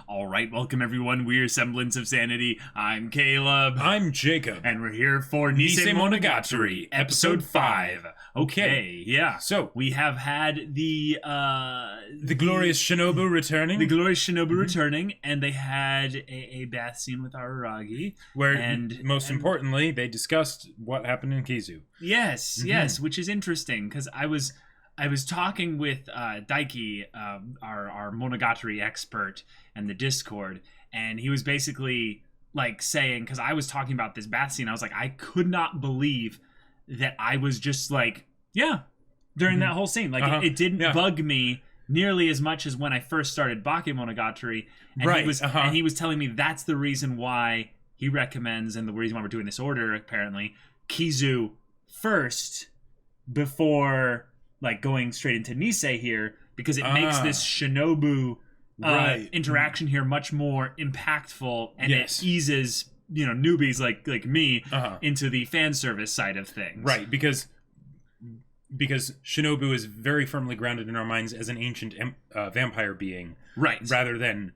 All right, welcome everyone. We're Semblance of Sanity. I'm Caleb. I'm Jacob. And we're here for Nisemonogatari, episode 5. Okay, yeah. So, we have had the glorious Shinobu returning. The glorious Shinobu returning, and they had a bath scene with Araragi. Most importantly, they discussed what happened in Kizu. Yes, yes, which is interesting, because I was talking with Daiki, our Monogatari expert, and the Discord, and he was basically like saying, because I was talking about this bath scene, I was like, I could not believe that I was just like, yeah, during that whole scene. Like, it didn't bug me nearly as much as when I first started Bakemonogatari. And and he was telling me that's the reason why he recommends, and the reason why we're doing this order, apparently, Kizu first before like going straight into Nisei here, because it makes this Shinobu interaction here much more impactful, and it eases newbies like me into the fan service side of things. Right, because Shinobu is very firmly grounded in our minds as an ancient vampire being, right? Rather than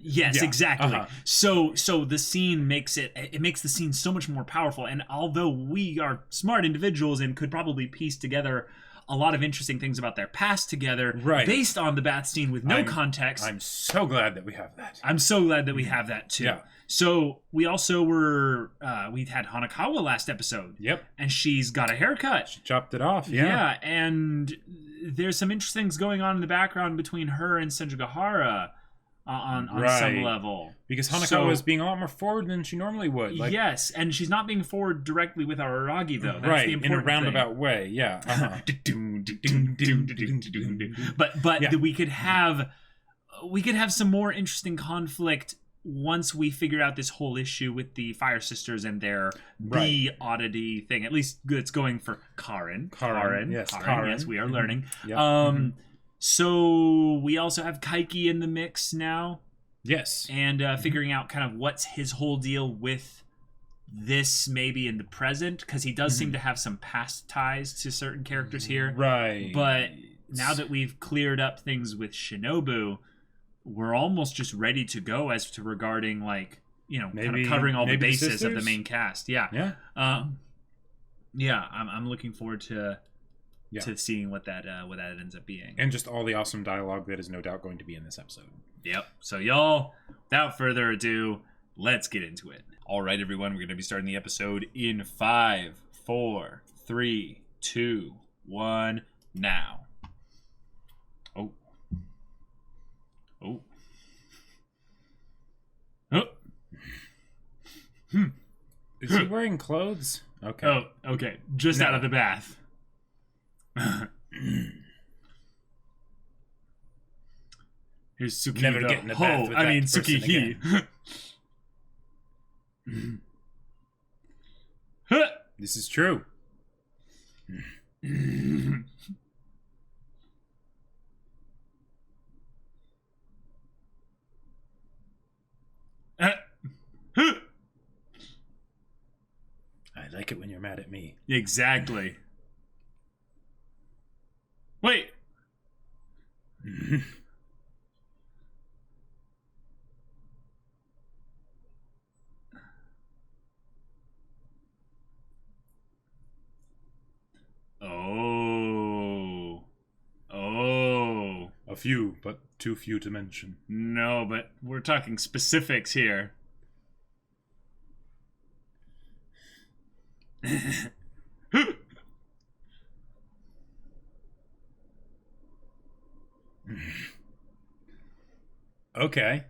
exactly. So the scene makes the scene so much more powerful, and although we are smart individuals and could probably piece together a lot of interesting things about their past together, based on the bath scene with no context. I'm so glad that we have that. I'm so glad that we have that too. Yeah. So we also were we had Hanakawa last episode. Yep. And she's got a haircut. She chopped it off. Yeah, and there's some interesting things going on in the background between her and Senjugahara on some level. Because Hanakawa is being a lot more forward than she normally would. Like, yes, and she's not being forward directly with Araragi, though. That's the important in a roundabout way, yeah. But we could have some more interesting conflict once we figure out this whole issue with the Fire Sisters and their bee oddity thing. At least it's going for Karen. Yes, we are learning. Yep. So we also have Kaiki in the mix now. Yes. And figuring out kind of what's his whole deal with this maybe in the present, because he does seem to have some past ties to certain characters here. Right. But now that we've cleared up things with Shinobu, we're almost just ready to go as to regarding, like, kind of covering all the bases of the main cast. Yeah. Yeah. I'm looking forward to seeing what that ends up being, and just all the awesome dialogue that is no doubt going to be in this episode. Yep. So y'all, without further ado, let's get into it. All right, everyone, we're going to be starting the episode in 5, 4, 3, 2, 1, now. Oh. Is he wearing clothes? Okay. Oh, okay. Just out of the bath. Here's Suki. Never get in the bath with Suki. This is true. I like it when you're mad at me. Exactly. Wait. Oh. A few, but too few to mention. No, but we're talking specifics here. Okay.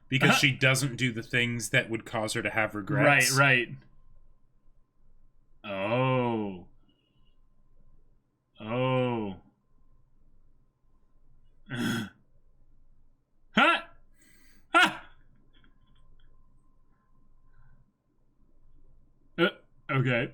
Because she doesn't do the things that would cause her to have regrets. Right. Oh. Okay.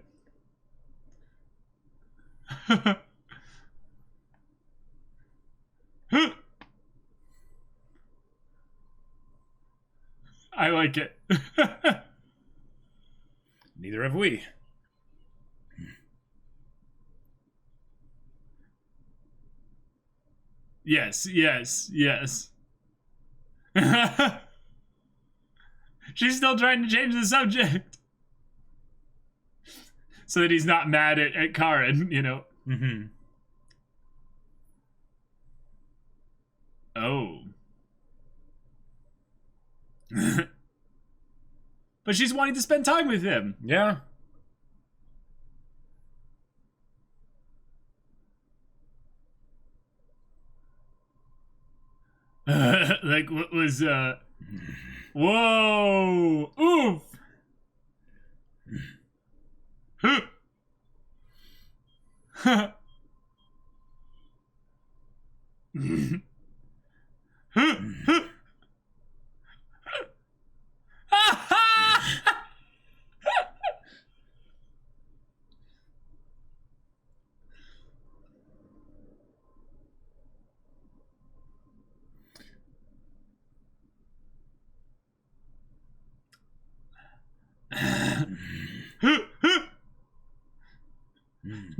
I like it. Neither have we. Yes. She's still trying to change the subject so that he's not mad at Karen, you know. Mm-hmm. Oh. But she's wanting to spend time with him. Yeah. Like, what was, whoa! Oof!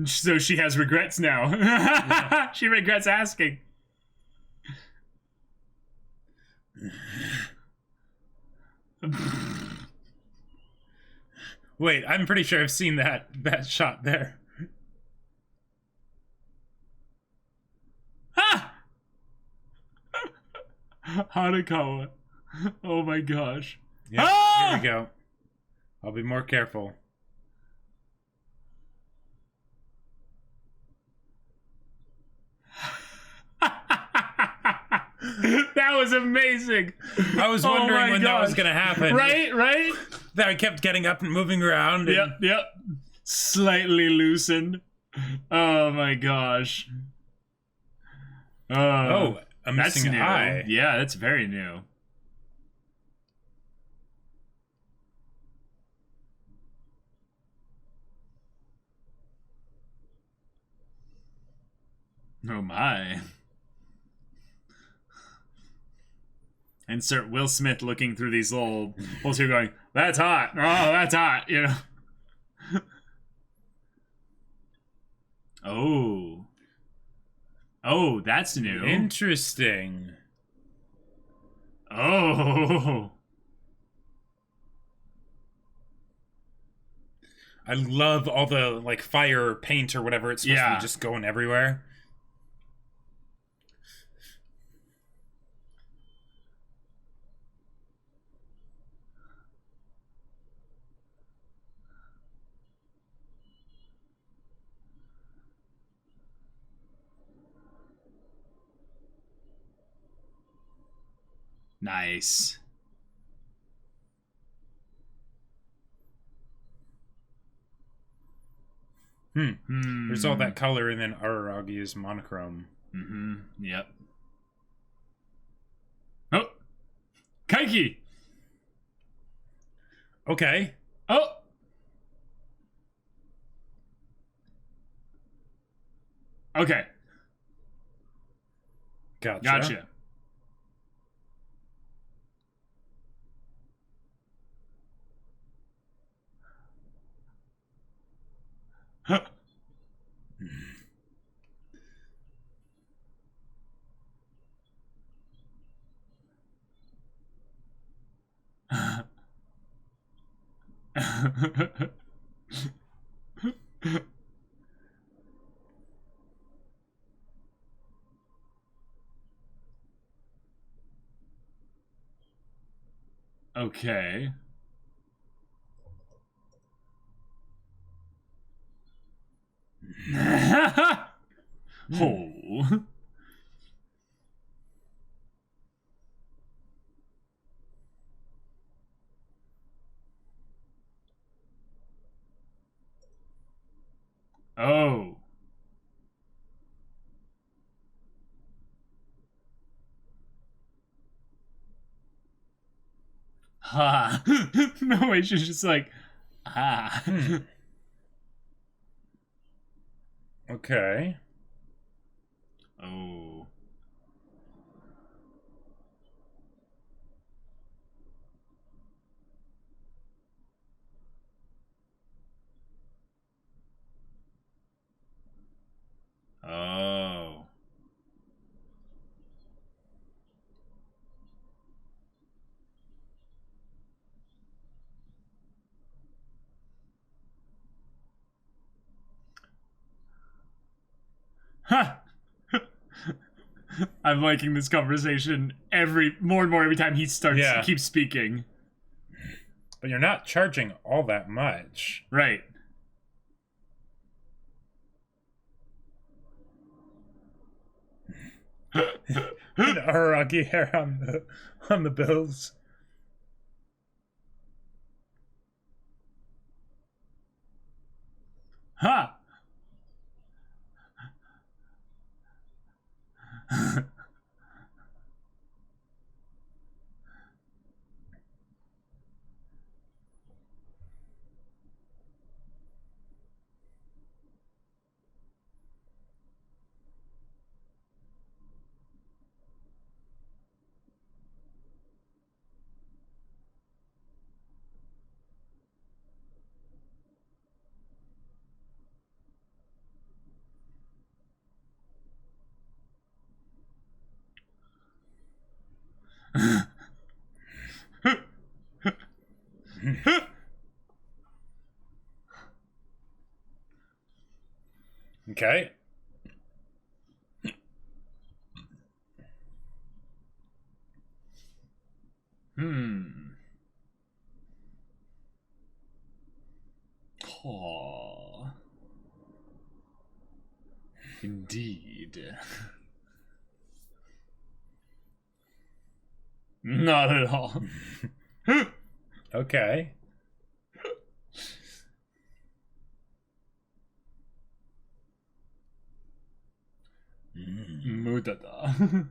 So she has regrets now. Yeah. She regrets asking. Wait, I'm pretty sure I've seen that shot there. Ha! Hanakawa. Oh my gosh. Yeah, ah! Here we go. I'll be more careful. That was amazing. I was wondering when that was going to happen. Right? That I kept getting up and moving around. And... Yep. Slightly loosened. Oh my gosh. Oh, a missing eye. Yeah, that's very new. Oh my. Insert Will Smith looking through these little holes here going, that's hot. Oh, that's hot, you know. Oh, that's new. Interesting. Oh. I love all the, like, fire, paint, or whatever it's supposed to be just going everywhere. Nice. There's all that color, and then Araragi is monochrome. Yep. Oh! Kaiki! Okay. Oh! Okay. Gotcha. Okay. Oh. Oh. Ha. No way, she's just like, ah. Okay. Oh. Oh. I'm liking this conversation more and more every time he keeps speaking. But you're not charging all that much. Right. An Araki hair on the bills. Ha! Okay. Oh. Indeed. Not at all. Okay. Mudada.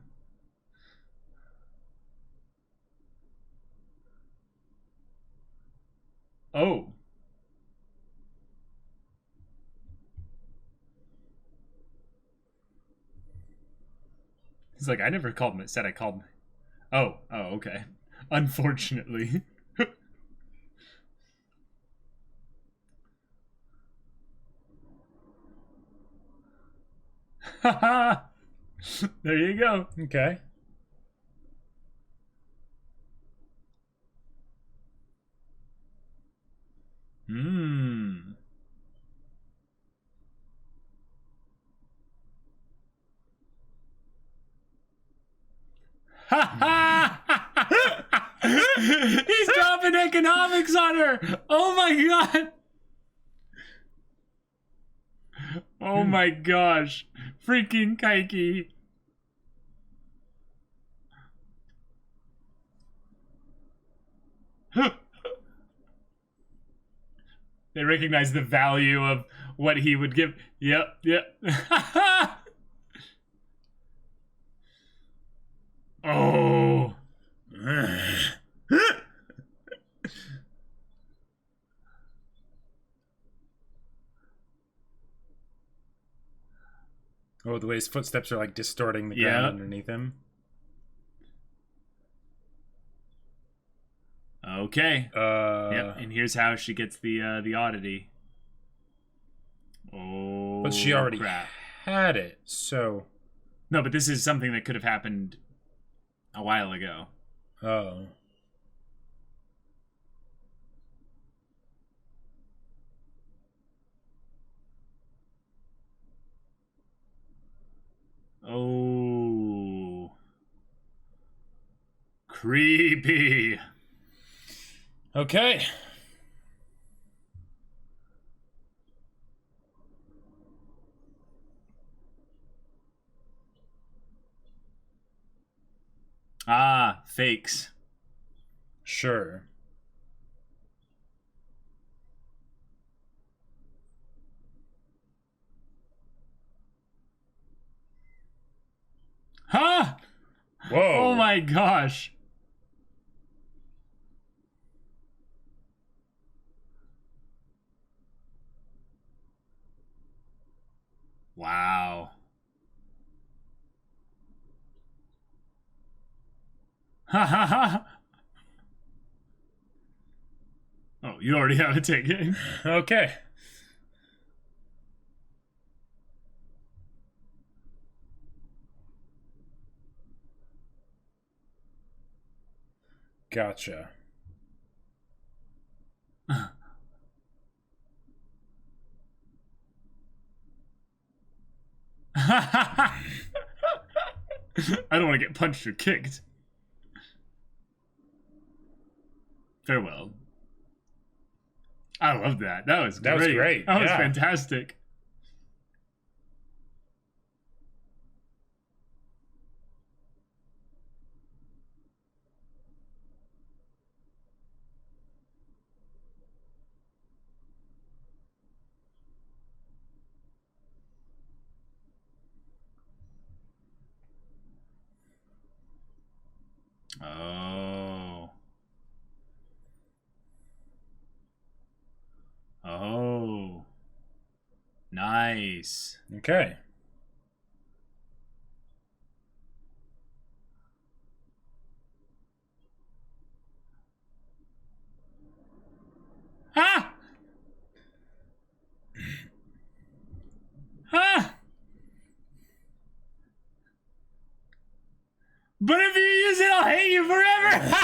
Oh. He's like, I never said I called. Oh, okay. Unfortunately. There you go. Okay. He's dropping economics on her. Oh my god. Oh my gosh. Freaking Kaiki. They recognize the value of what he would give. Yep. Oh. Oh, the way his footsteps are like distorting the ground underneath him. Okay. Yep. And here's how she gets the oddity. Oh. But she already crap. had it, so. No, but this is something that could have happened a while ago. Oh. Oh. Creepy. Okay. Ah, fakes. Sure. Huh? Whoa. Oh my gosh. Wow. Ha ha ha. Oh, you already have a ticket. Okay. Gotcha. want to get punched or kicked. Farewell. I love that. That was great. That was great. That was fantastic. Oh. Oh. Nice. Okay. Ah! Ah! But if you use it, I'll hate you forever!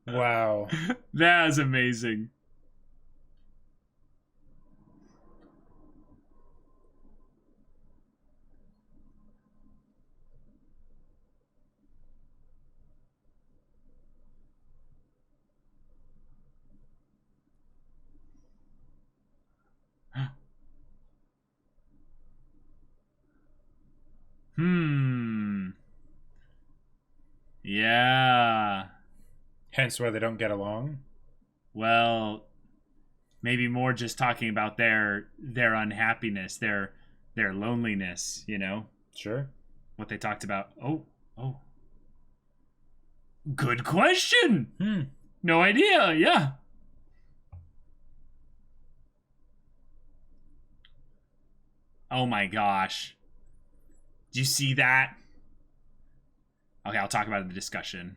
Wow. That is amazing. Yeah. Hence why they don't get along. Well, maybe more just talking about their unhappiness, their loneliness, you know? Sure. What they talked about. Oh. Good question. No idea. Yeah. Oh my gosh. Do you see that? Okay, I'll talk about it in the discussion.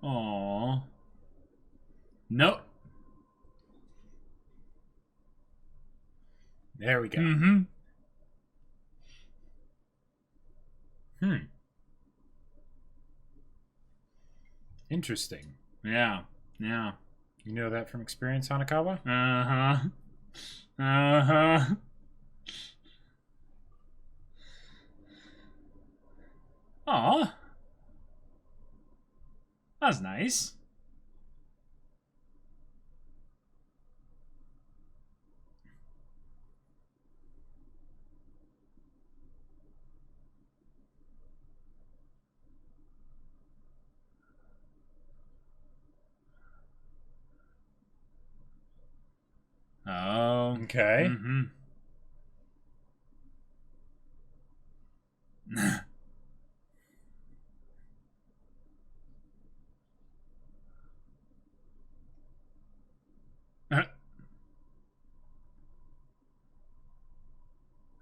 Aww. Nope. There we go. Interesting. Yeah. You know that from experience, Hanakawa? Aw. That's nice. Oh. Okay.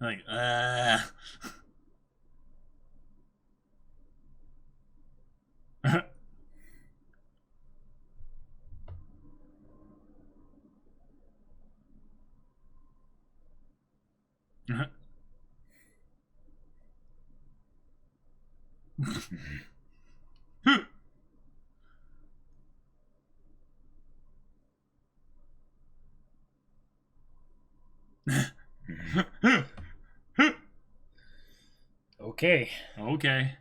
Like, Okay. Okay.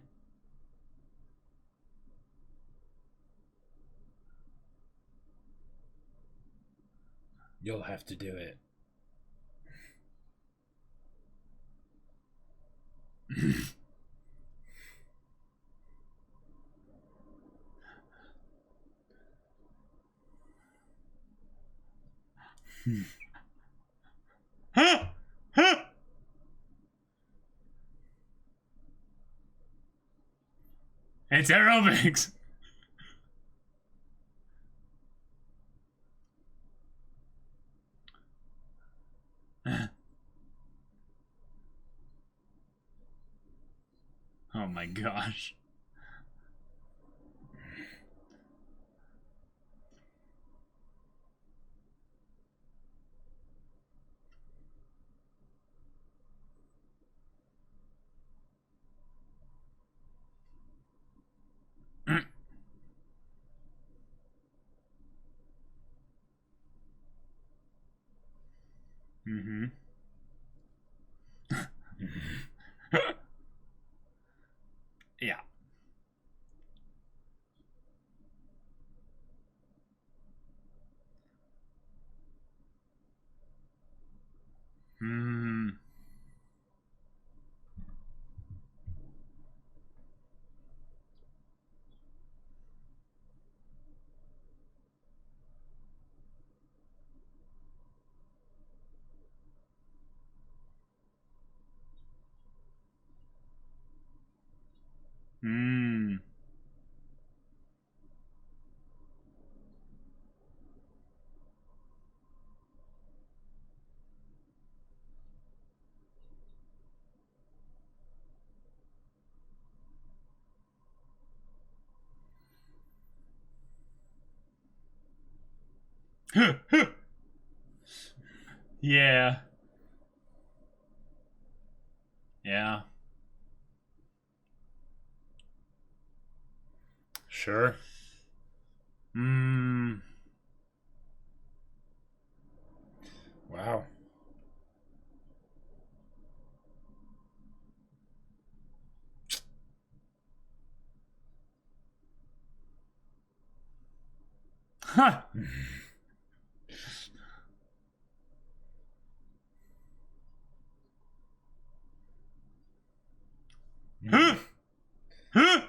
You'll have to do it. It's aerobics. Oh my gosh. Mm-hmm. Yeah. Hmm. Hmm. Yeah. Yeah. Sure. Hmm. Wow. Huh. Huh. Huh.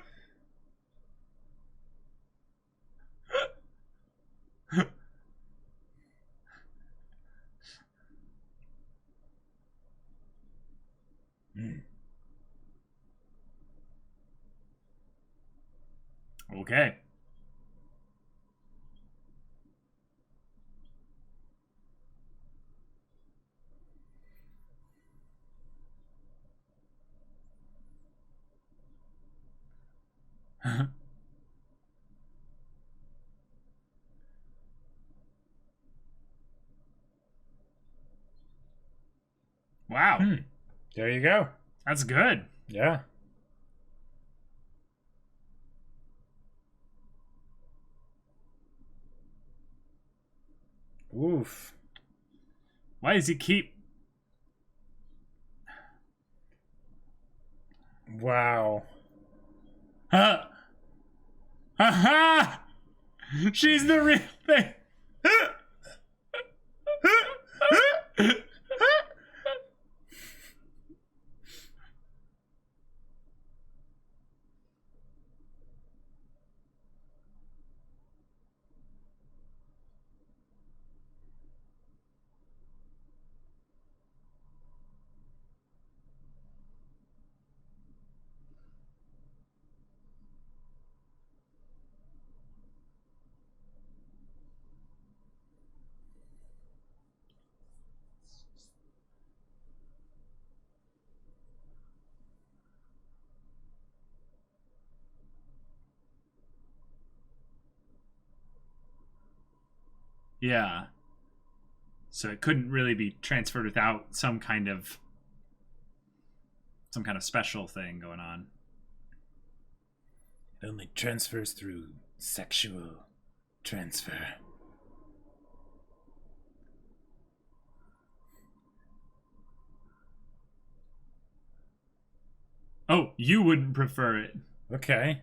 Okay. Wow. There you go. That's good. Yeah. Oof. Why does he keep... Wow. Huh? Aha! She's the real thing. Yeah. So it couldn't really be transferred without some kind of special thing going on. It only transfers through sexual transfer. Oh, you wouldn't prefer it. Okay.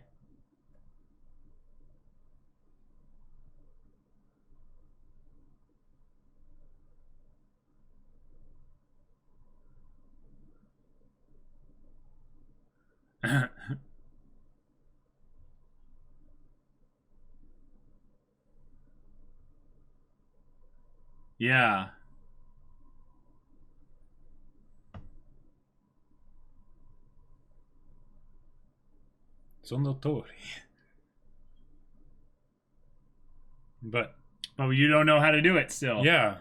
Yeah. Sonotori. But you don't know how to do it still. yeah.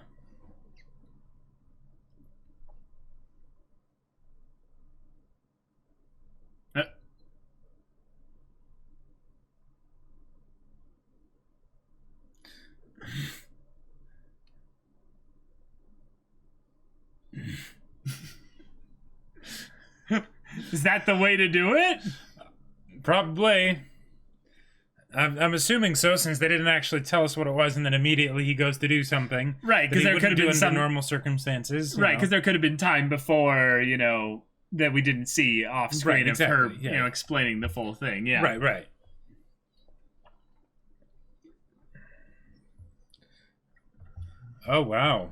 Is that the way to do it? Probably. I'm assuming so, since they didn't actually tell us what it was, and then immediately he goes to do something. Right, because there could have been some normal circumstances. Right, because there could have been time before, that we didn't see off screen Right, exactly, of her, yeah. explaining the full thing. Yeah. Right. Oh wow!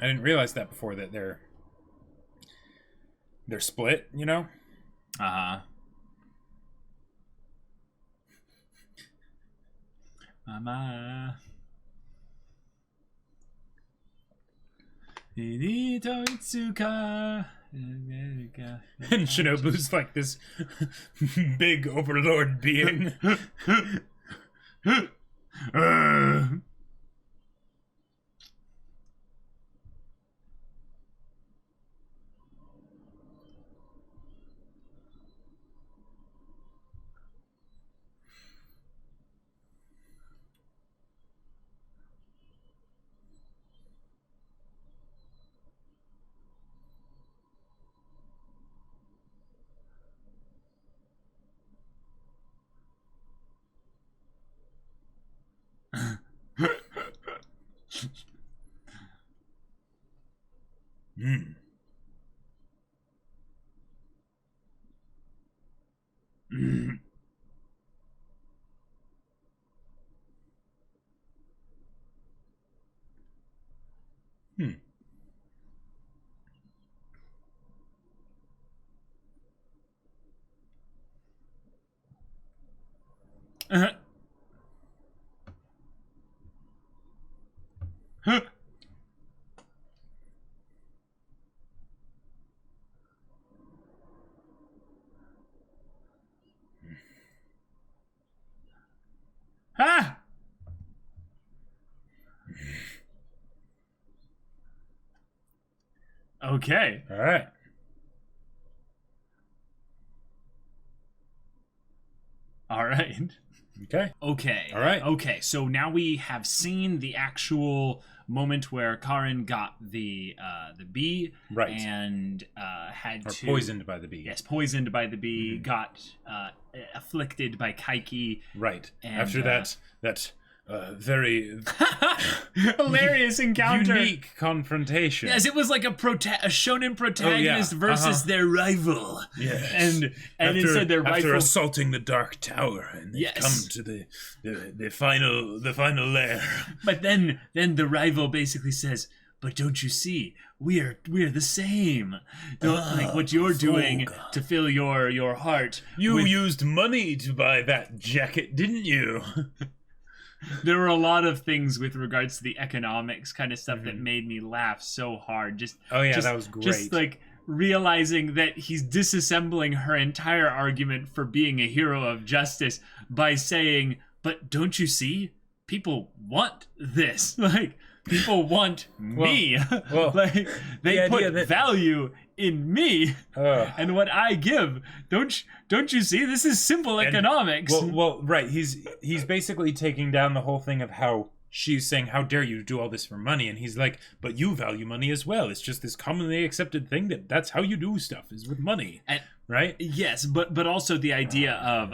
I didn't realize that before, that they're split. Uh-huh. Mama. Inito Itsuka. And Shinobu's like this big overlord being. Hmm. Ah! Okay. All right. All right. Okay. Okay. All right. Okay. So now we have seen the actual moment where Karin got the bee, Right. And had Or to poisoned by the bee. Yes, poisoned by the bee. Got afflicted by Kaiki. Right. And, After that very hilarious encounter, unique confrontation. Yes, it was like a shonen protagonist versus their rival. Yes. And instead their after rival assaulting the Dark Tower, and they Yes. come to the final lair. But then the rival basically says, "But don't you see, we're the same. Like what you're doing to fill your heart. You used money to buy that jacket, didn't you?" There were a lot of things with regards to the economics kind of stuff that made me laugh so hard. That was great. Just like realizing that he's disassembling her entire argument for being a hero of justice by saying, "But don't you see? People want this. Like, people want me. well, like, they put value in me and what I give. Don't you see? This is simple economics." Well, right. He's basically taking down the whole thing of how she's saying, "How dare you do all this for money?" And he's like, "But you value money as well. It's just this commonly accepted thing that's how you do stuff, is with money." Right? Yes, but also the idea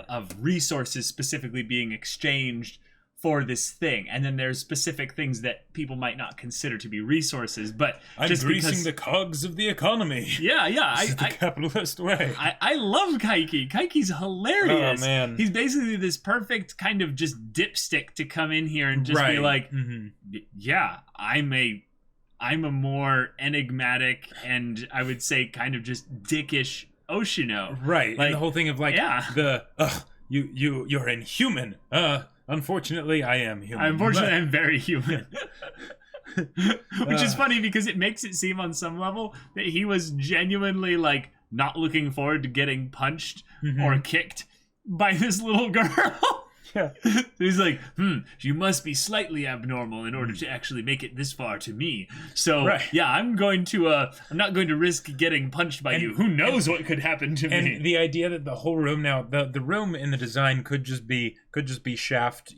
of resources specifically being exchanged for this thing, and then there's specific things that people might not consider to be resources, but I'm just greasing because the cogs of the economy. Yeah, the capitalist way. I love Kaiki. Kaiki's hilarious. Oh man, he's basically this perfect kind of just dipstick to come in here and just be like, yeah, I'm a more enigmatic and I would say kind of just dickish Oshino. Right, like, and the whole thing of like you're inhuman. Unfortunately, I am human. Unfortunately, I'm very human. Which is funny because it makes it seem on some level that he was genuinely like not looking forward to getting punched or kicked by this little girl. Yeah. He's like, you must be slightly abnormal in order to actually make it this far to me. So, yeah, I'm not going to risk getting punched by you. Who knows what could happen to me? And the idea that the whole room now, the room in the design could just be shaft,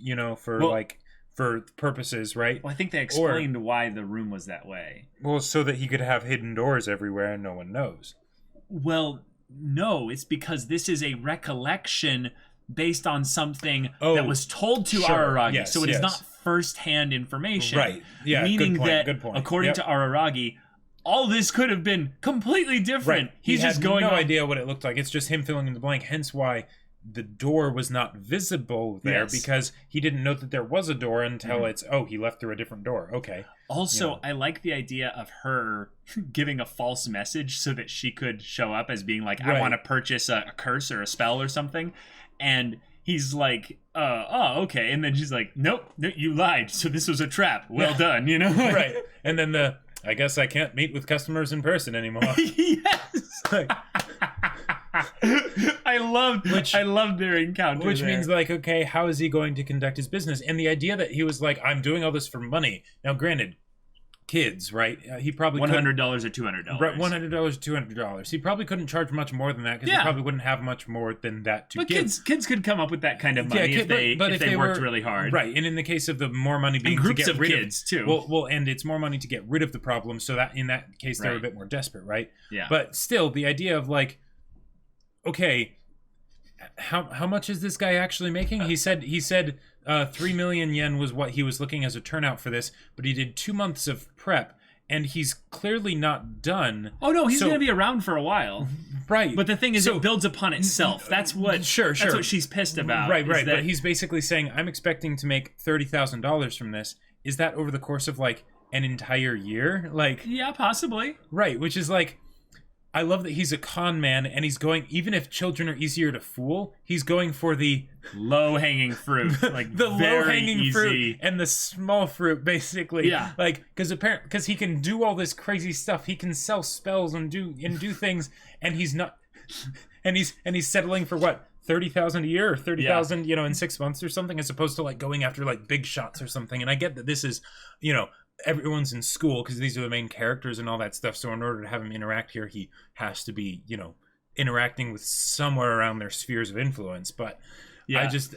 for purposes, right? Well, I think they explained why the room was that way. Well, so that he could have hidden doors everywhere and no one knows. Well, no, it's because this is a recollection based on something that was told to Araragi. Yes, so it is not first-hand information. Right. Yeah, meaning good point. According to Araragi, all this could have been completely different. Right. He's just going no idea what it looked like. It's just him filling in the blank, hence why the door was not visible there, because he didn't know that there was a door until he left through a different door. Okay. Also, I like the idea of her giving a false message so that she could show up as being like, I want to purchase a curse or a spell or something. And he's like, okay. And then she's like, nope, you lied. So this was a trap. Well done, Right. And then I guess I can't meet with customers in person anymore. Yes. I loved their encounter. Which means, okay, how is he going to conduct his business? And the idea that he was like, I'm doing all this for money. Now, granted, kids, right? He probably $100 or $200. Right, $100 or $200. He probably couldn't charge much more than that because he probably wouldn't have much more than that to give. Kids could come up with that kind of money if they worked really hard. Right, and in the case of the more money being groups to get of rid kids too. Well, and it's more money to get rid of the problem, so that in that case they're a bit more desperate, right? Yeah. But still, the idea of okay, how much is this guy actually making? He said 3 million yen was what he was looking as a turnout for this, but he did 2 months of prep, and he's clearly not done. Oh no, he's going to be around for a while. Right. But the thing is, it builds upon itself. That's what That's what she's pissed about. Right. But he's basically saying, I'm expecting to make $30,000 from this. Is that over the course of an entire year? Yeah, possibly. Right, which is I love that he's a con man, and he's going, even if children are easier to fool, he's going for the low-hanging fruit, the low-hanging fruit and the small fruit, basically. Yeah. Because he can do all this crazy stuff. He can sell spells and do things, and he's not, and he's settling for what, 30,000 a year or 30,000, in 6 months or something, as opposed to going after big shots or something. And I get that this is, everyone's in school because these are the main characters and all that stuff. So in order to have him interact here, he has to be, interacting with somewhere around their spheres of influence. But I just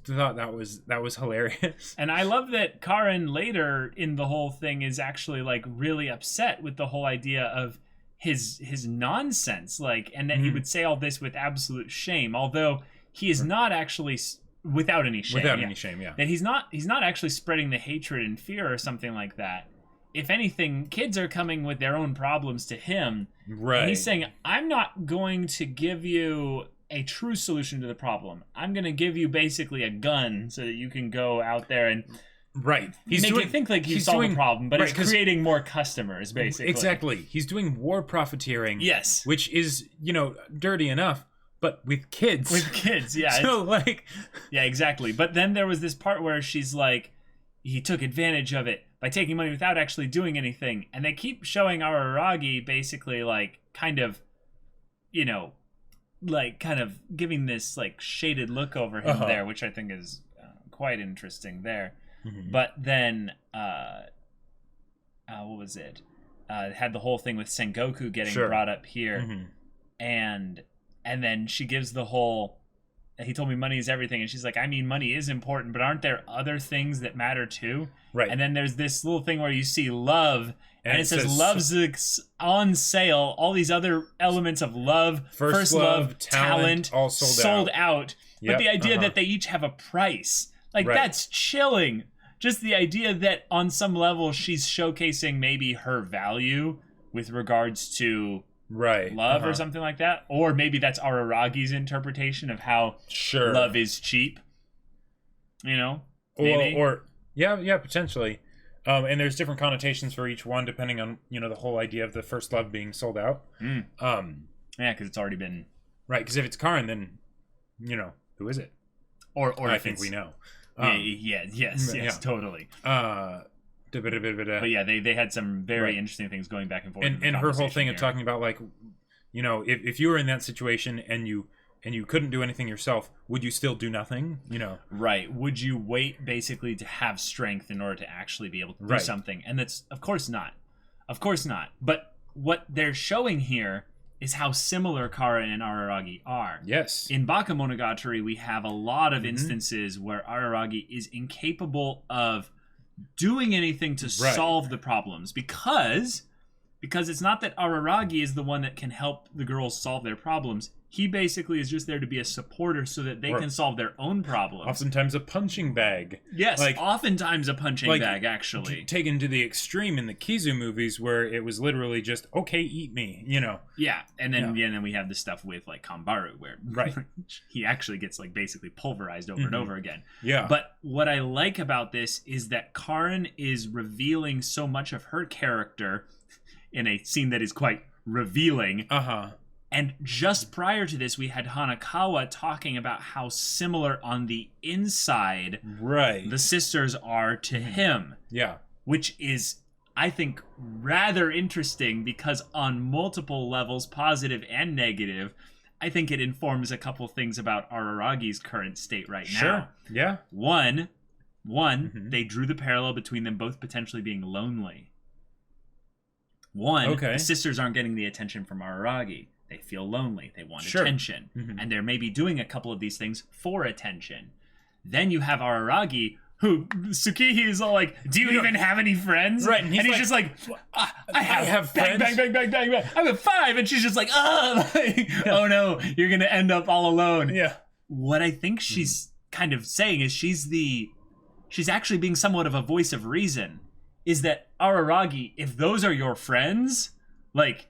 thought that was hilarious. And I love that Karin later in the whole thing is actually really upset with the whole idea of his nonsense, and that he would say all this with absolute shame, although he is not actually. Without any shame. Any shame, yeah. That he's not actually spreading the hatred and fear or something like that. If anything, kids are coming with their own problems to him. Right. And he's saying, I'm not going to give you a true solution to the problem. I'm going to give you basically a gun so that you can go out there and make it think you solved the problem, but it's creating more customers, basically. Exactly. He's doing war profiteering. Yes. Which is, dirty enough. But with kids. With kids, yeah. So, Yeah, exactly. But then there was this part where she's like, he took advantage of it by taking money without actually doing anything. And they keep showing Araragi basically, kind of giving this, shaded look over him there, which I think is quite interesting there. Mm-hmm. But then, what was it? Had the whole thing with Sengoku getting brought up here. Mm-hmm. And then she gives the whole, he told me money is everything. And she's like, I mean, money is important, but aren't there other things that matter too? Right. And then there's this little thing where you see love, and it says love's on sale. All these other elements of love, first love, talent, all sold out. Yep. But the idea that they each have a price, that's chilling. Just the idea that on some level she's showcasing maybe her value with regards to love or something like that, or maybe that's Araragi's interpretation of how love is cheap, maybe. or potentially, and there's different connotations for each one depending on the whole idea of the first love being sold out. Because it's already been because if it's Karin, then who is it, or I think we know. Yes, totally. But yeah, they had some very interesting things going back and forth. And her whole thing of talking about you know, if you were in that situation and you couldn't do anything yourself, would you still do nothing? You know, right? Would you wait basically to have strength in order to actually be able to do something? And that's of course not. But what they're showing here is how similar Kara and Araragi are. Yes. In Bakemonogatari, we have a lot of instances where Araragi is incapable of doing anything to solve the problems because it's not that Araragi is the one that can help the girls solve their problems. He basically is just there to be a supporter so that they can solve their own problems. Oftentimes a punching bag. Yes, oftentimes a punching bag, actually. Taken to the extreme in the Kizu movies where it was literally just, okay, eat me, you know. Yeah, and then we have the stuff with, like, Kambaru where he actually gets, like, basically pulverized over and over again. Yeah. But what I like about this is that Karin is revealing so much of her character in a scene that is quite revealing. And just prior to this, we had Hanakawa talking about how similar on the inside the sisters are to him. Yeah. Which is, I think, rather interesting because on multiple levels, positive and negative, I think it informs a couple things about Araragi's current state right now. Sure. Yeah. One, they drew the parallel between them both potentially being lonely. The sisters aren't getting the attention from Araragi. They feel lonely. They want attention. And they're maybe doing a couple of these things for attention. Then you have Araragi, who Tsukihi is all like, do you even have any friends? Right. And he's just like, I have friends. Bang, bang, bang, bang, bang. I have 5. And she's just like, oh no, you're going to end up all alone. Yeah. What I think she's kind of saying is she's actually being somewhat of a voice of reason. Is that Araragi, if those are your friends, like,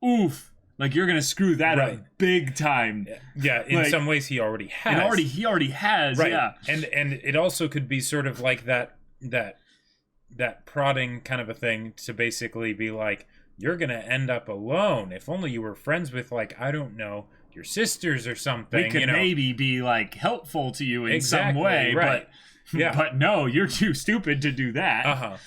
oof, like you're gonna screw that up big time. Yeah, in some ways he already has. He already has, yeah. And it also could be sort of like that prodding kind of a thing to basically be like, you're gonna end up alone. If only you were friends with, like, I don't know, your sisters or something. We could maybe be like helpful to you in some way, right. But no, you're too stupid to do that.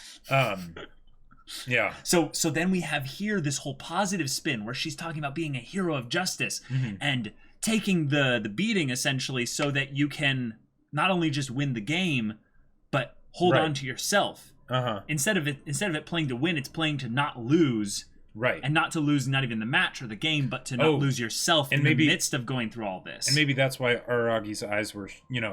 Yeah. So then we have here this whole positive spin where she's talking about being a hero of justice and taking the beating essentially so that you can not only just win the game, but hold on to yourself. Instead of it playing to win, it's playing to not lose. Right. And not to lose not even the match or the game, but to not lose yourself in the midst of going through all this. And maybe that's why Aragi's eyes were,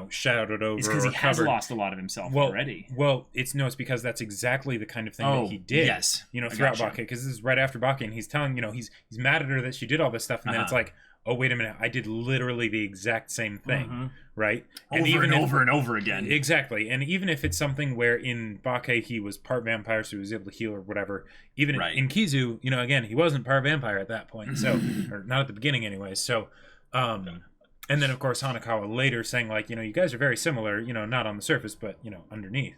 shadowed over. It's because he has lost a lot of himself already. Well, it's because that's exactly the kind of thing that he did. Yes. Throughout Bake. Because this is right after Bake, and he's telling, he's mad at her that she did all this stuff, and then it's like, oh, wait a minute, I did literally the exact same thing, right? Over and over again. Exactly. And even if it's something where in Bake he was part vampire, so he was able to heal or whatever, even in Kizu, again, he wasn't part vampire at that point, so, or not at the beginning anyway, so, and then, of course, Hanakawa later saying, like, you guys are very similar, not on the surface, but, underneath.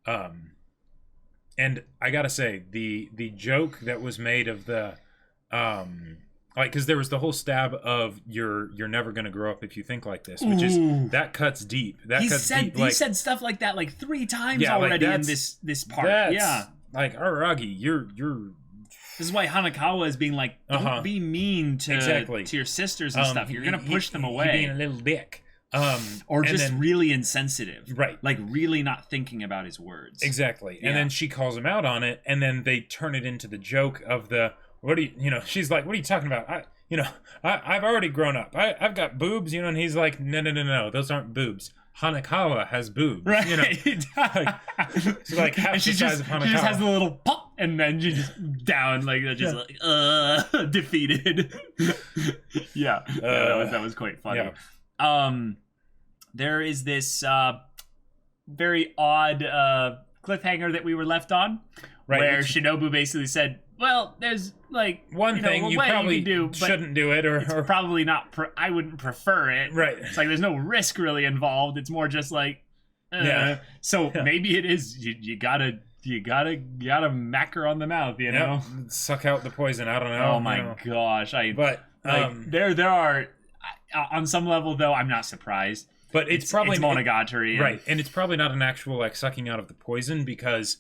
And I gotta say, the joke that was made of the, because there was the whole stab of you're never gonna grow up if you think like this, which is that cuts deep. He said stuff like that like 3 times already in this part. Like Araragi, you're. This is why Hanakawa is being like, don't be mean to your sisters and stuff. You're gonna push them away. Being a little dick. Or just really insensitive. Right. Like really not thinking about his words. Exactly. And then she calls him out on it, and then they turn it into the joke of the. What do you, she's like, what are you talking about? I've already grown up. I've got boobs, and he's like, no, those aren't boobs. Hanakawa has boobs, right? So like half the size of Hanakawa. She just has a little pop, and then she just down, like defeated. That was quite funny. Yeah. There is this very odd cliffhanger that we were left on, where Shinobu basically said, well, there's like one thing you probably shouldn't do it, or it's probably not. I wouldn't prefer it. Right. It's like there's no risk really involved. It's more just like, So maybe it is. You gotta mack her on the mouth. Suck out the poison. I don't know. Oh my gosh. But there are on some level though. I'm not surprised. But it's probably Monogatari, right? And it's probably not an actual like sucking out of the poison because.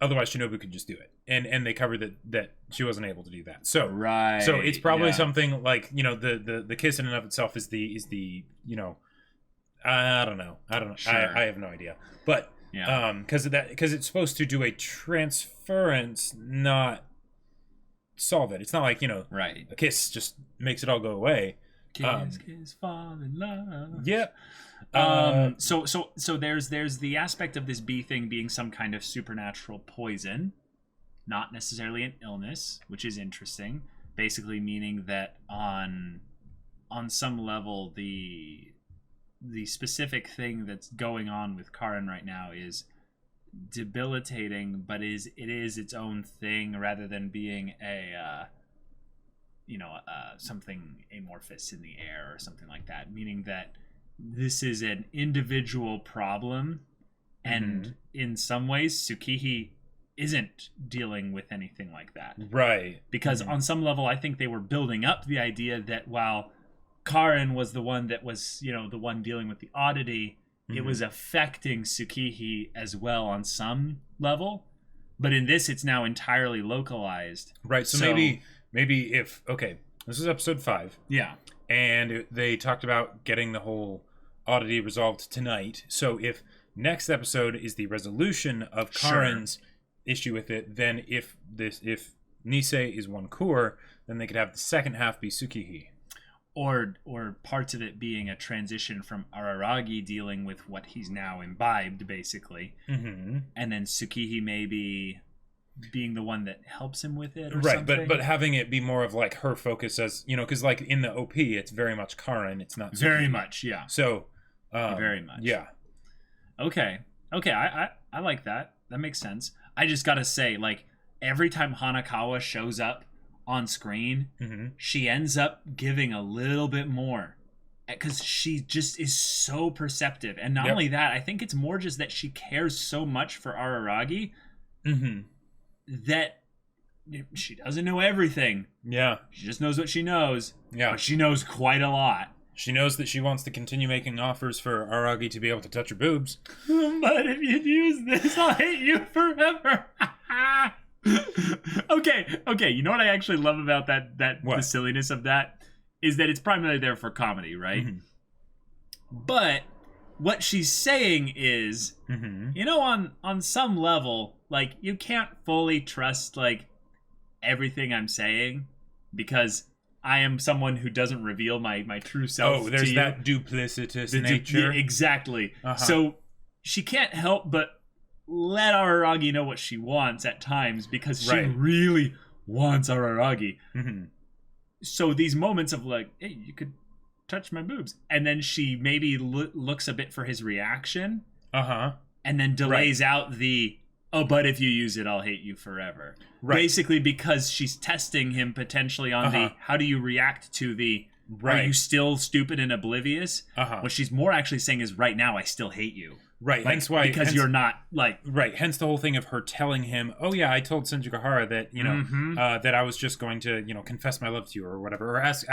otherwise Shinobu could just do it, and they covered that she wasn't able to do that. So Right. So it's probably yeah. something like, you know, the kiss in and of itself is the you know, I don't know. Sure. I have no idea, but Yeah. because it's supposed to do a transference, not solve it. It's not like, you know, Right. a kiss just makes it all go away. Kiss, fall in love. Yep. So there's the aspect of this bee thing being some kind of supernatural poison, not necessarily an illness, which is interesting. Basically meaning that on some level the specific thing that's going on with Karen right now is debilitating, but it is its own thing rather than being a something amorphous in the air or something like that, meaning that this is an individual problem, and in some ways Tsukihi isn't dealing with anything like that. Right. Because on some level I think they were building up the idea that while Karen was the one that was, you know, the one dealing with the oddity, it was affecting Tsukihi as well on some level. But in this it's now entirely localized. Right. So maybe if, okay, this is episode 5. Yeah. And they talked about getting the whole oddity resolved tonight. So if next episode is the resolution of Karen's issue with it, then if Nisei is one core, then they could have the second half be Tsukihi. Or parts of it being a transition from Araragi dealing with what he's now imbibed, basically. And then Tsukihi maybe being the one that helps him with it or something. but having it be more of like her focus, as you know, because like in the OP it's very much Karen, it's not Tsukihi. Very much, yeah. So very much. Yeah. Okay, I like that. That makes sense. I just gotta say, like, every time Hanakawa shows up on screen, she ends up giving a little bit more, because she just is so perceptive. And not only that, I think it's more just that she cares so much for Araragi that she doesn't know everything. Yeah. She just knows what she knows. Yeah. But she knows quite a lot. She knows that she wants to continue making offers for Araragi to be able to touch her boobs. But if you use this, I'll hate you forever. Okay. You know what I actually love about that the silliness of that is that it's primarily there for comedy, right? But what she's saying is, you know, on some level, like, you can't fully trust like everything I'm saying because I am someone who doesn't reveal my true self. Oh, there's to you. that duplicitous nature. Exactly. So she can't help but let Araragi know what she wants at times because she really wants Araragi. So these moments of like, hey, you could touch my boobs. And then she maybe looks a bit for his reaction. And then delays out the, oh, but if you use it, I'll hate you forever. Basically because she's testing him potentially on the, how do you react to the, are you still stupid and oblivious? What she's more actually saying is, right now, I still hate you. Like, hence why, because you're not like hence the whole thing of her telling him, oh yeah, I told Senjukahara that, you know, that I was just going to, you know, confess my love to you or whatever, or ask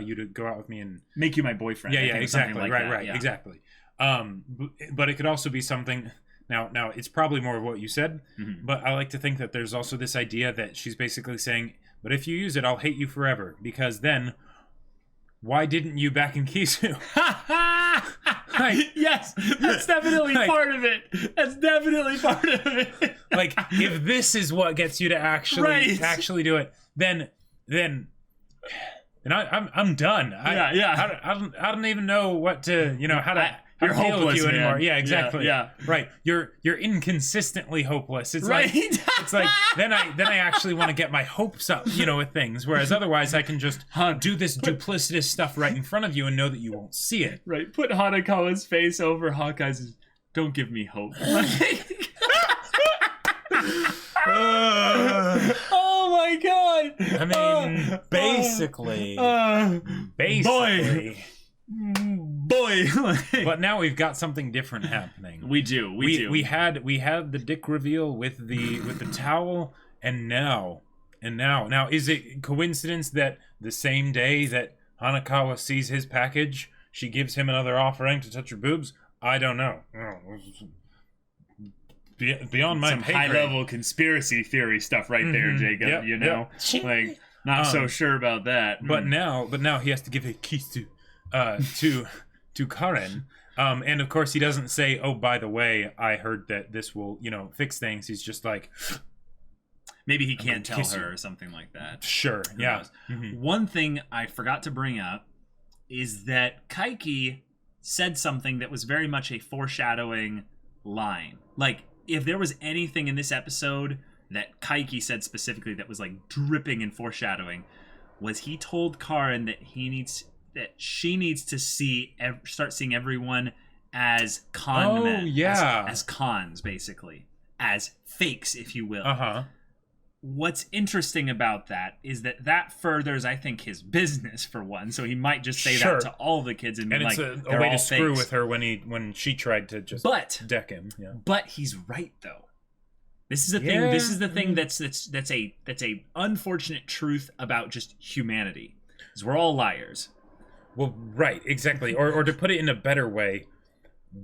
you to go out with me and make you my boyfriend. Exactly. Like Exactly. But it could also be something. Now it's probably more of what you said, but I like to think that there's also this idea that she's basically saying, but if you use it, I'll hate you forever, because then why didn't you back in Kisu? Yes, that's definitely part of it. That's definitely part of it. Like, if this is what gets you to actually do it, then I'm done. I don't even know what to, you know, how to deal with you anymore. Yeah, exactly. Yeah. Right. You're inconsistently hopeless. It's like it's like then I actually want to get my hopes up, you know, with things. Whereas otherwise I can just do this duplicitous stuff right in front of you and know that you won't see it. Right. Put Hanakawa's face over Hawkeye's. Don't give me hope. Oh my god! I mean, basically. Boy. But now we've got something different happening. We do. We had the dick reveal with the towel, and now is it coincidence that the same day that Hanakawa sees his package, she gives him another offering to touch her boobs? I don't know. beyond my some pay high grade. level conspircy theory stuff right there, Jacob. Yep, you know, like not so sure about that. But now he has to give a kiss to Karen. And of course he doesn't say, "Oh, by the way, I heard that this will, fix things." He's just like, maybe he can't tell her or something like that. Sure, yeah. One thing I forgot to bring up is that Kaiki said something that was very much a foreshadowing line. Like, if there was anything in this episode that Kaiki said specifically that was like dripping in foreshadowing, was he told Karen that she needs to start seeing everyone as con men. As cons, basically. As fakes, if you will. What's interesting about that is that furthers, I think, his business, for one. So he might just say that to all the kids and be like, it's a way to screw with her when she tried to just deck him. Yeah. But he's right, though. This is the thing. This is the thing that's a unfortunate truth about just humanity. Is we're all liars. Well, right, exactly. Or to put it in a better way,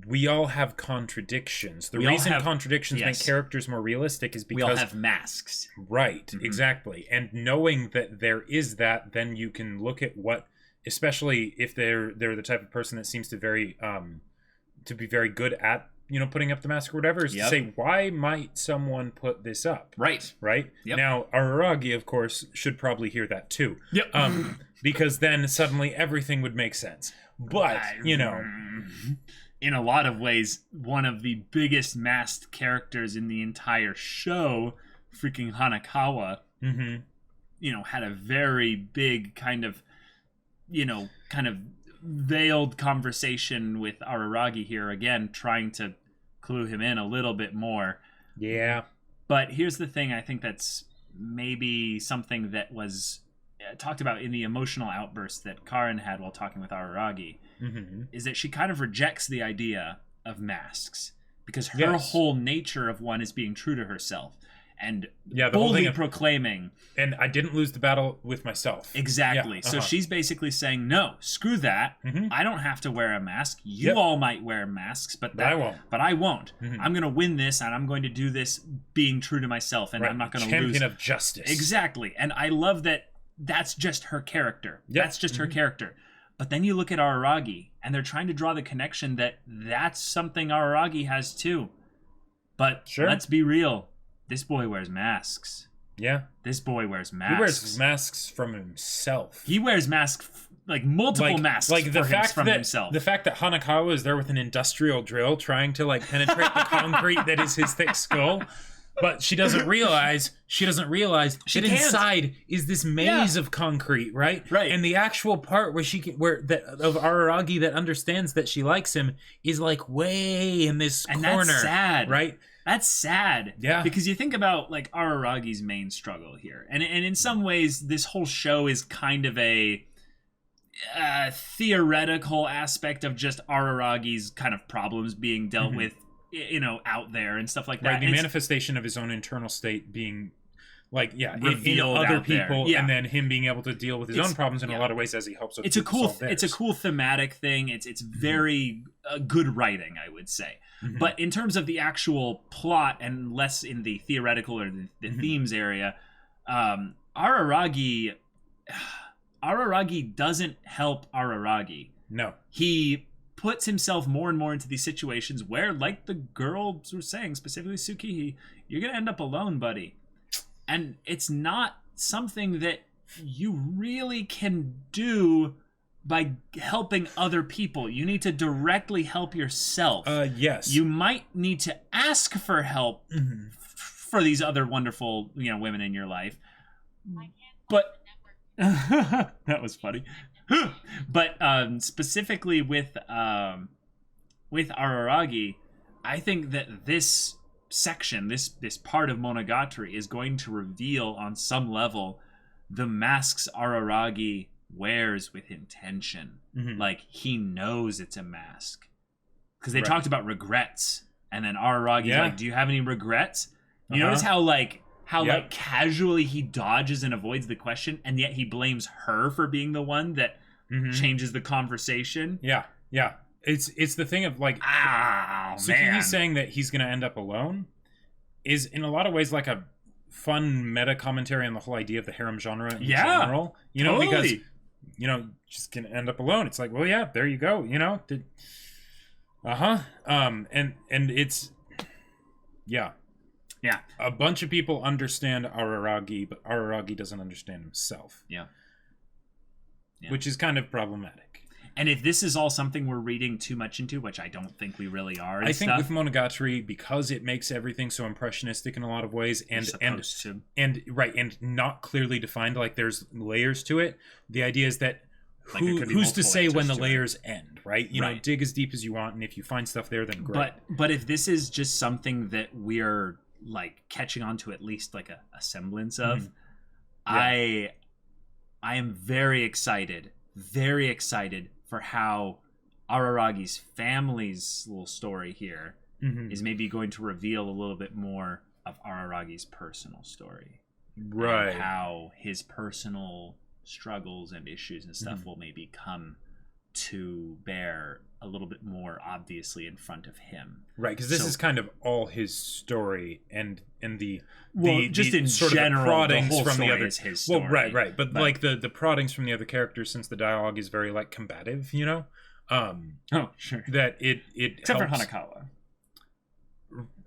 we all have contradictions. The reason contradictions make characters more realistic is because we all have masks. Right, exactly. And knowing that there is that, then you can look at what, especially if they're the type of person that seems to be very good at putting up the mask or whatever, is to say, why might someone put this up? Right. Yep. Now, Araragi, of course, should probably hear that too. Yep. Because then suddenly everything would make sense. But, in a lot of ways, one of the biggest masked characters in the entire show, freaking Hanakawa, had a very big kind of veiled conversation with Araragi here, again, trying to clue him in a little bit more. Yeah. But here's the thing, I think that's maybe something that was talked about in the emotional outburst that Karen had while talking with Araragi, is that she kind of rejects the idea of masks because her whole nature of one is being true to herself and boldly proclaiming, and I didn't lose the battle with myself. Exactly. So she's basically saying, no, screw that. I don't have to wear a mask. You all might wear masks, but I won't. I'm going to win this, and I'm going to do this being true to myself, and I'm not going to lose. Champion of justice. Exactly. And I love that that's just her character. That's just her character. But then you look at Araragi, and they're trying to draw the connection that that's something Araragi has too. But let's be real. This boy wears masks. Yeah. This boy wears masks. He wears masks from himself. He wears masks, multiple masks from himself. The fact that Hanakawa is there with an industrial drill trying to penetrate the concrete that is his thick skull. But she doesn't realize that inside is this maze of concrete, right? Right. And the actual part of Araragi that understands that she likes him is way in this corner. And that's sad. Right? That's sad. Yeah. Because you think about Araragi's main struggle here. And in some ways this whole show is kind of a theoretical aspect of just Araragi's kind of problems being dealt with out there and stuff like that. Right, the manifestation of his own internal state being in other other people, and then him being able to deal with his own problems in a lot of ways as he helps. It's a cool thematic thing. It's very good writing, I would say. But in terms of the actual plot and less in the theoretical or the themes area, Araragi doesn't help Araragi. No, he puts himself more and more into these situations where, like the girl was saying, specifically Tsukihi, you're going to end up alone, buddy. And it's not something that you really can do by helping other people. You need to directly help yourself. Yes. You might need to ask for help for these other wonderful, women in your life. But that was funny. But specifically with Araragi, I think that this section, this part of Monogatari is going to reveal on some level the masks Araragi wears with intention. He knows it's a mask. Because they talked about regrets, and then Araragi's like, do you have any regrets? You notice how casually he dodges and avoids the question, and yet he blames her for being the one that changes the conversation. Yeah. It's the thing of Tsukihi's saying that he's going to end up alone, is in a lot of ways like a fun meta commentary on the whole idea of the harem genre in general. You know, totally. because just gonna end up alone. It's like, well, yeah, there you go. You know, and it's yeah. A bunch of people understand Araragi, but Araragi doesn't understand himself. Yeah. Which is kind of problematic. And if this is all something we're reading too much into, which I don't think we really are, I think with Monogatari, because it makes everything so impressionistic in a lot of ways, and not clearly defined, like there's layers to it. The idea is that who's to say when the layers end, right? You know, dig as deep as you want, and if you find stuff there, then great. But if this is just something that we're like catching on to at least like a semblance of, I am very excited for how Araragi's family's little story here is maybe going to reveal a little bit more of Araragi's personal story. Right. And how his personal struggles and issues and stuff will maybe come to bear a little bit more obviously in front of him. Right, because this is kind of all his story, and the just in sort general, of the proddings the whole from the other is his story. Well, right, but like the proddings from the other characters, since the dialogue is very like combative, you know. Sure. That it except helps. for Hanakawa.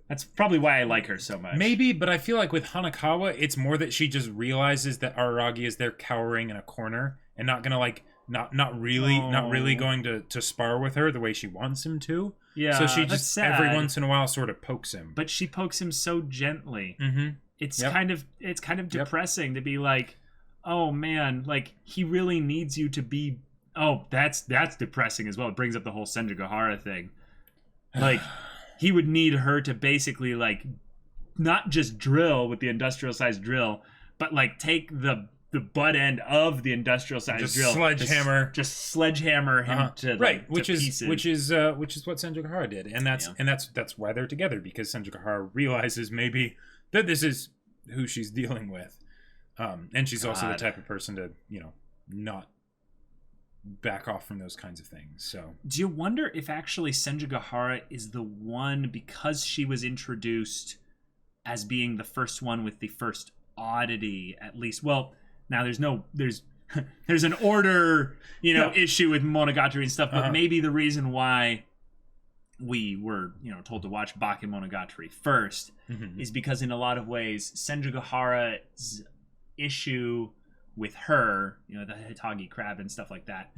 That's probably why I like her so much. Maybe, but I feel like with Hanakawa, it's more that she just realizes that Araragi is there cowering in a corner and not gonna like not really going to spar with her the way she wants him to. Yeah. So she just every once in a while sort of pokes him. But she pokes him so gently. It's kind of depressing to be like, oh man, like he really needs you to be. Oh, that's depressing as well. It brings up the whole Senjugahara thing. Like he would need her to basically like not just drill with the industrial sized drill, but like take the butt end of the industrial sized drill, just sledgehammer him to like, which to is pieces. which is what Senjugahara did, and that's why they're together, because Senjugahara realizes maybe that this is who she's dealing with, and she's also the type of person to not back off from those kinds of things. So do you wonder if actually Senjugahara is the one, because she was introduced as being the first one with the first oddity, at least? Well, now there's an order issue with Monogatari and stuff, but maybe the reason why we were told to watch Bakemonogatari first is because in a lot of ways Senjugahara's issue with her, the Hitagi crab and stuff like that,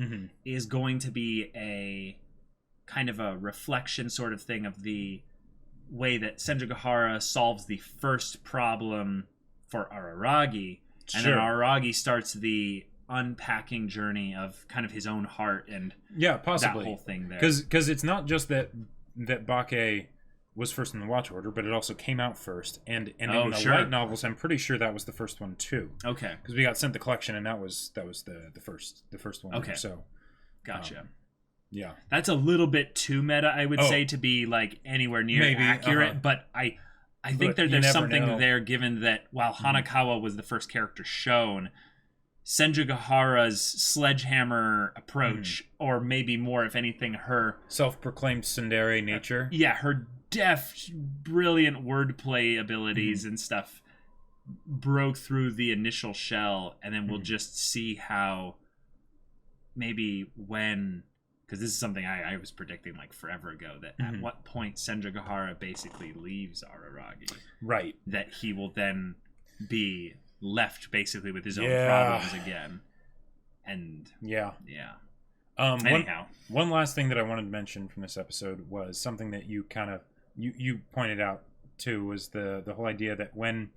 is going to be a kind of a reflection sort of thing of the way that Senjugahara solves the first problem for Araragi, and then Araragi starts the unpacking journey of kind of his own heart and possibly that whole thing there. Because it's not just that Bake was first in the watch order, but it also came out first, and in the light novels, I'm pretty sure that was the first one too. Okay, because we got sent the collection, and that was the first one. Okay, so gotcha. Yeah, that's a little bit too meta, I would say, to be like anywhere near accurate. But I think there's something there, given that while Hanakawa was the first character shown, Senjugahara's sledgehammer approach, or maybe more, if anything, her self-proclaimed tsundere nature. Her deft, brilliant wordplay abilities and stuff broke through the initial shell, and then we'll just see how maybe when, because this is something I was predicting like forever ago, that at what point Senjugahara basically leaves Araragi, right, that he will then be left basically with his own problems again. And anyhow, one last thing that I wanted to mention from this episode was something that you kind of you pointed out too, was the whole idea that when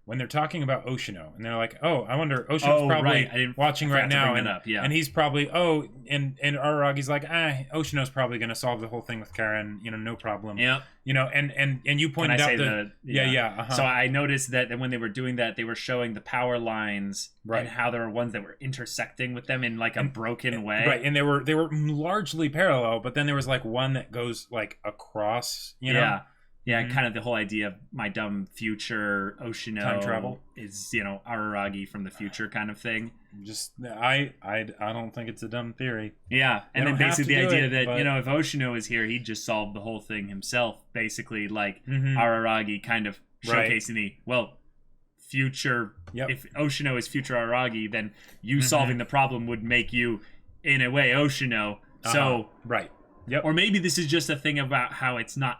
they're talking about Oshino, and they're like, oh, I wonder, Oshino's probably watching right now, and he's probably, and Araragi's like, Oshino's probably going to solve the whole thing with Karen, no problem. Yeah. And you pointed out So I noticed that when they were doing that, they were showing the power lines and how there were ones that were intersecting with them in like a broken way. Right, and they were largely parallel, but then there was like one that goes like across, know? Yeah, kind of the whole idea of my dumb future Oshino time travel is, Araragi from the future kind of thing. Just I don't think it's a dumb theory. Yeah, and then basically the idea that if Oshino is here, he'd just solve the whole thing himself. Basically, like Araragi kind of Right. showcasing future. Yep. If Oshino is future Aragi, then you solving the problem would make you, in a way, Oshino. So right. Yep. Or maybe this is just a thing about how it's not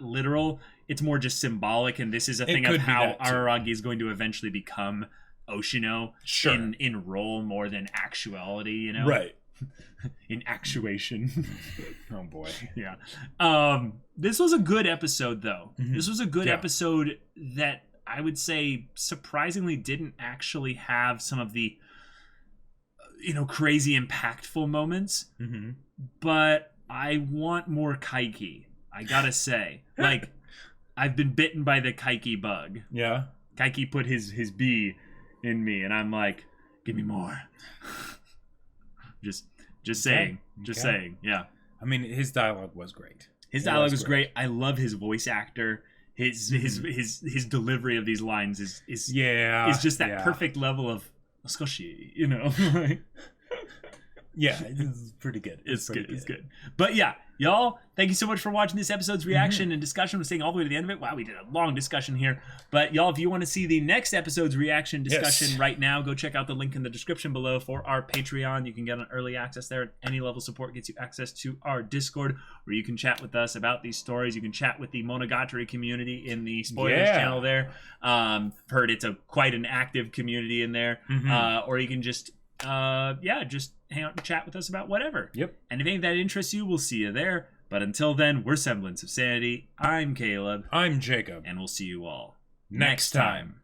literal. It's more just symbolic, and this is a thing of how Araragi is going to eventually become Oshino in role more than actuality, you know? Right. In actuation. Oh boy. Yeah. This was a good episode, though. This was a good episode that I would say surprisingly didn't actually have some of the crazy impactful moments. But I want more Kaiki. I gotta say, like, I've been bitten by the Kaiki bug. Yeah. Kaiki put his bee in me, and I'm like, give me more. Just saying. Just saying. Yeah. I mean, his dialogue was great. His dialogue was great. I love his voice actor. His delivery of these lines is just that perfect level of skoshi, you know. Yeah, it's pretty good. It's good. But yeah, y'all, thank you so much for watching this episode's reaction and discussion. We're staying all the way to the end of it. Wow, we did a long discussion here. But y'all, if you want to see the next episode's reaction discussion right now, go check out the link in the description below for our Patreon. You can get an early access there. Any level support gets you access to our Discord, where you can chat with us about these stories. You can chat with the Monogatari community in the spoilers channel there. Heard it's quite an active community in there. Or you can just hang out and chat with us about whatever. Yep. And if anything that interests you, we'll see you there. But until then, we're Semblance of Sanity. I'm Caleb. I'm Jacob. And we'll see you all next time.